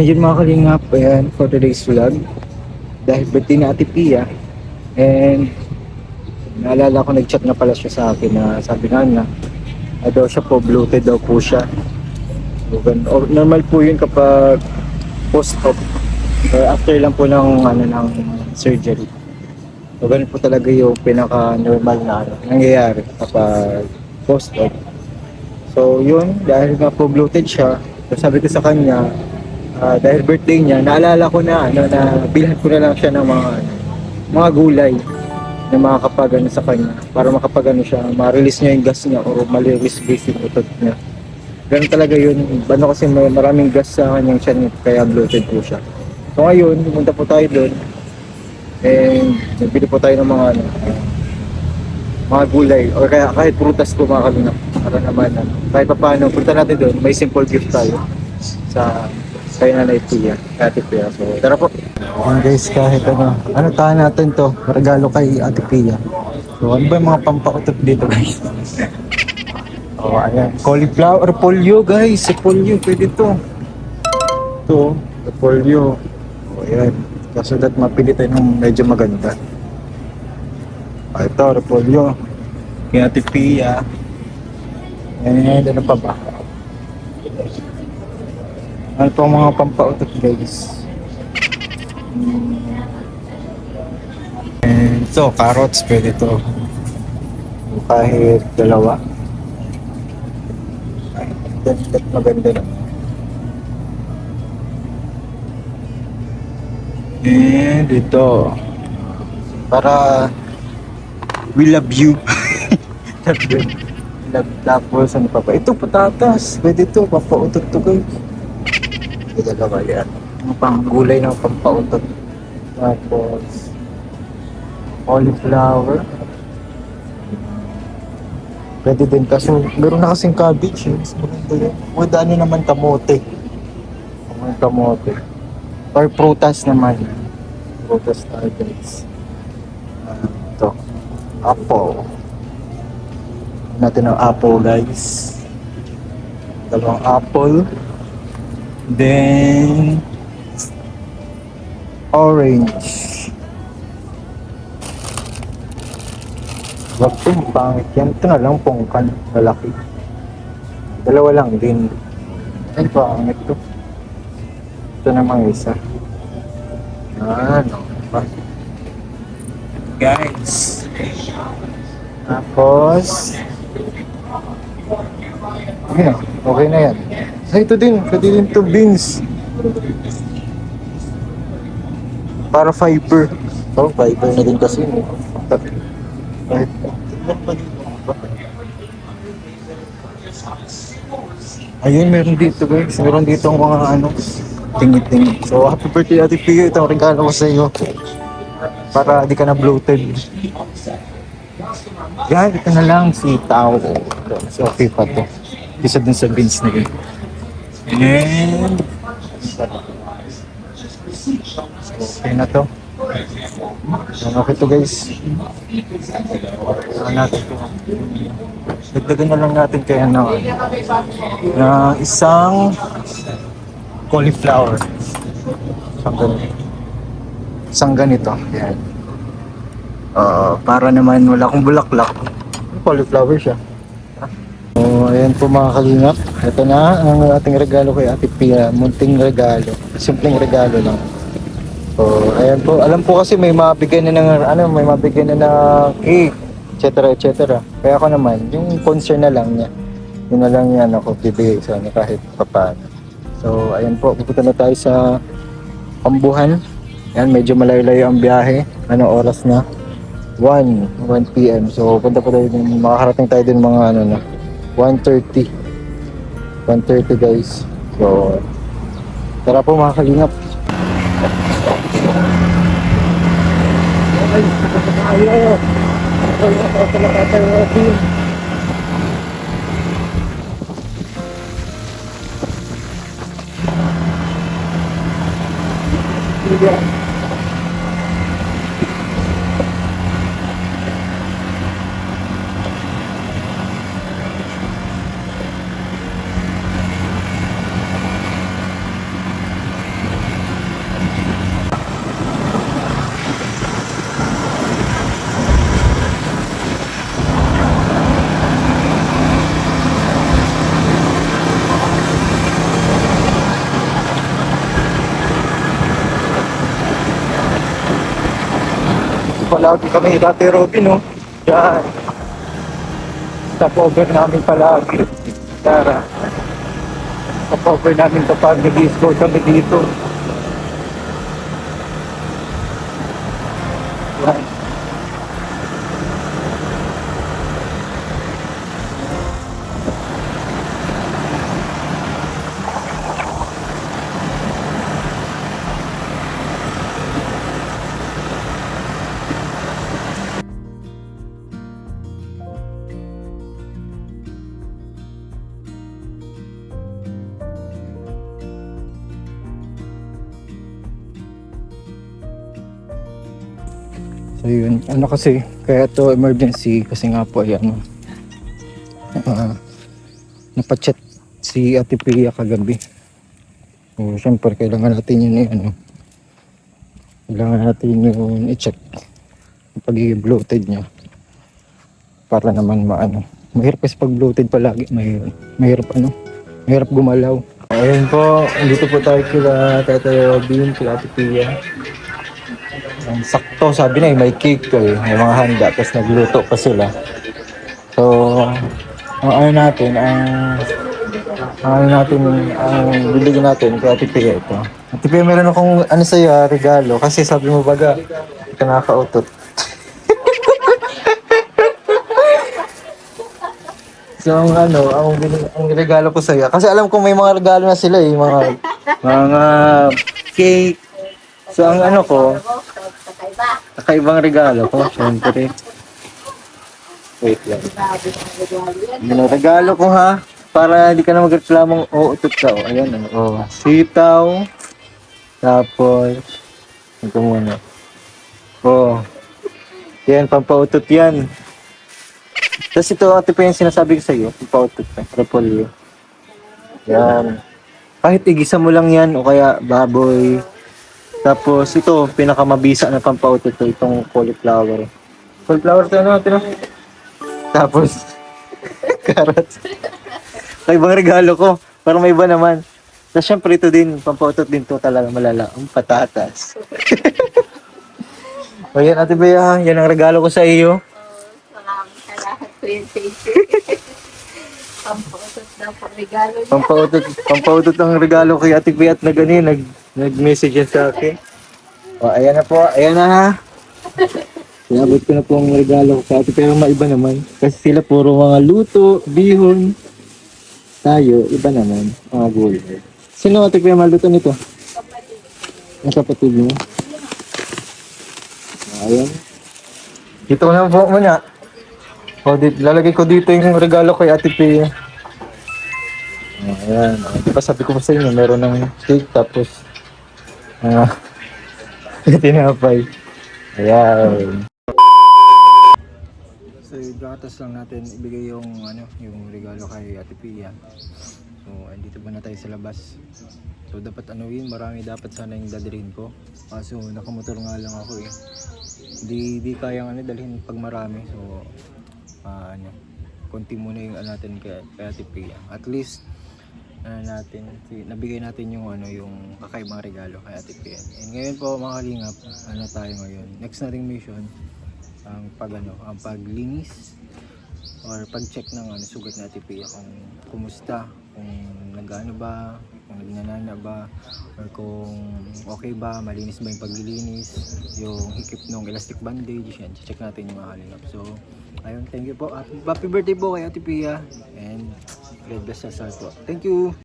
Ngayon mga kalingap, ayan, for today's vlog. Dahil birthday na Ate Pia, and naalala ko nag-chat na pala siya sa akin na sabi nga na daw siya po, bloated daw po siya. So, or, normal po yun kapag post-op or after lang po ng, ng surgery. So ganun po talaga yung pinaka-normal na nangyayari kapag post-op. So yun, dahil nga po bloated siya, so sabi ko sa kanya, dahil birthday niya, naalala ko na na bilhan ko na lang siya ng mga gulay na makakapag sa kanya para makapag siya, ma-release niya yung gas niya o ma-release yung utot niya. Ganun talaga yun. Kasi may maraming gas sa kanyang tiyan kaya bloated po siya. So ngayon, pumunta po tayo doon and nagbili po tayo ng mga gulay or kaya kahit prutas po mga kalingap para naman kahit pa paano punta natin doon, may simple gift tayo sa kay Nanay Pia, Ate Pia. So tara po. Ayan guys, kahit ano tahan natin to, regalo kay Ate Pia. So ano ba yung mga pampautot dito guys? Oh, ayan, cauliflower, polio guys, polio, pwede to. Ito, polio. Oh, ayan, kaso that mapili tayo ng medyo maganda. Ito, repolyo. Kaya Ate Pia. And ano pa ba? Ano pa ang mga pampautot guys? And so, carrots, pwede to. Kahit dalawa. Kahit maganda na. And ito. Para we love you. Tapos ano pa ba? Ito patatas. Pwede to. Pampautot to guys. Ito dalawa yan. Ang panggulay ng pampautot. Tapos cauliflower. Pwede din kasi meron na kasing cabbage. Mas maganda yun. With ano naman kamote. Kamote. Or prutas naman. Prutas tayo guys. Ito. Apple. Natin ang apple guys. Dalawang apple. Then orange. Wag po, pangit yan. Ito na lang pongkan. Lalaki. Dalawa lang din. Ay, pangit to. Ito namang isa. Ano ba? Guys. Tapos okay na yan. Ay, ito din. Pwede din to beans. Para fiber. Oh, fiber na din kasi. Ayun, meron dito guys. Meron dito ang mga tingit-tingit. So, happy birthday Ate Pia. Ito ang regalo ko sa iyo. Para di ka na bloated. Yan, ito na lang si Tao. So, okay pa to. Isa dun sa beans na yun. And okay na to. Okay to guys. Natin to. Dagdagan na lang natin kaya na isang cauliflower. Isang ganito. Yan. Para naman wala akong bulaklak. Cauliflower siya. So, ayan po mga kalingap. Ito na ang ating regalo kay Ate Pia. Munting regalo. Simpleng regalo lang. So, ayan po. Alam po kasi may mabigyan na may mabigyan na ng cake, etc. etc. Kaya ako naman, yung concern na lang niya. Yun na lang yan ako bibigay sa kanya kahit papaano. So, ayan po. Pupunta na tayo sa Ambuhan. Ayan, medyo malayo-layo ang biyahe. Anong oras na? 1 PM. So, punta po tayo din. Makakarating tayo din mga 1:30 guys. So, tara po mga kalingap. palagi kami dati, Robin, no? Yan. Stopover namin palagi. Tara. Stopover namin kapag nag-i-score kami dito. Yan. So yun, ano kasi, kaya to emergency kasi nga po ay ano, napachat si Ate Pia kagabi. So syempre kailangan natin yun ano, kailangan natin yun i-check yung pagiging bloated niya para naman maano. Mahirap kasi pag bloated palagi, mahirap ano, mahirap gumalaw. Ayun po, dito po tayo kila Tatay Robin, kila Ate Pia. Ang sakto, sabi na may cake to may mga handa, tapos nagluto pa sila. So, ang ano natin, ang bibigyan natin kay Ate Pia ito. Ate Pia, meron akong ano sa'yo, regalo, kasi sabi mo baga, ito nakakautot. So, ang regalo ko sa'yo, kasi alam ko may mga regalo na sila mga cake. So, ang ano ko, kakaibang regalo ko, syempre. Wait lang. Regalo ko ha, para hindi ka na magreklamong uutot ka. O, ayan o. Sitaw. Tapos, ito muna. O, yan, pampautot yan. Tapos ito, ate pa yung sinasabi ko sa'yo, pampautot ka, repolyo. Yan. Kahit igisa mo lang yan, o kaya baboy. Tapos ito, pinakamabisa na pampautot to, itong cauliflower. Cauliflower to ano, ito. Tapos, carrots. Kaibang regalo ko, parang may iba naman. Tapos syempre ito din, pampautot din to talaga malala. Ang patatas. O yan, Ate Bea, yan ang regalo ko sa iyo. Maraming salamat po yun sa ito. Pampautot na po regalo niya. Pampautot ang regalo kay Ate Bea at nag-message yan sa akin. O, ayan na po, ayan na ha. Iabot ko na po ang regalo ko sa Ate Bea, maiba naman. Kasi sila puro mga luto, bihon. Tayo, iba naman, mga gulay. Sino Ate Bea maluto nito? Kapatid. Ang kapatid mo. Ayan. Dito ko na po muna. O, lalagay ko dito yung regalo kay Ate Pia. Ayan. Di ba sabi ko pa sa inyo, meron ng cake tapos tinapay. Ayan. So, gatas lang natin ibigay yung regalo kay Ate Pia. So, andito ba na tayo sa labas? So, dapat marami dapat sana yung dadalhin ko. Kaso, nakamotor nga lang ako eh. Di kayang dalhin pag marami. So, konti muna yung natin kay Ate Pia. At least, nabigay natin yung kakaibang regalo kay Ate Pia. And ngayon po mga kalingap, tayo ngayon. Next nating mission, ang paglinis or pag-check ng sugat ni Ate Pia kung kumusta, kung nag-ano ba, kung nagnanana ba, or kung okay ba, malinis ba yung paglilinis, yung hikip ng elastic bandage, yan, check natin yung mga kalingap. So, ayun, thank you po. Happy birthday po kay Ate Pia, and God bless us all po. Thank you!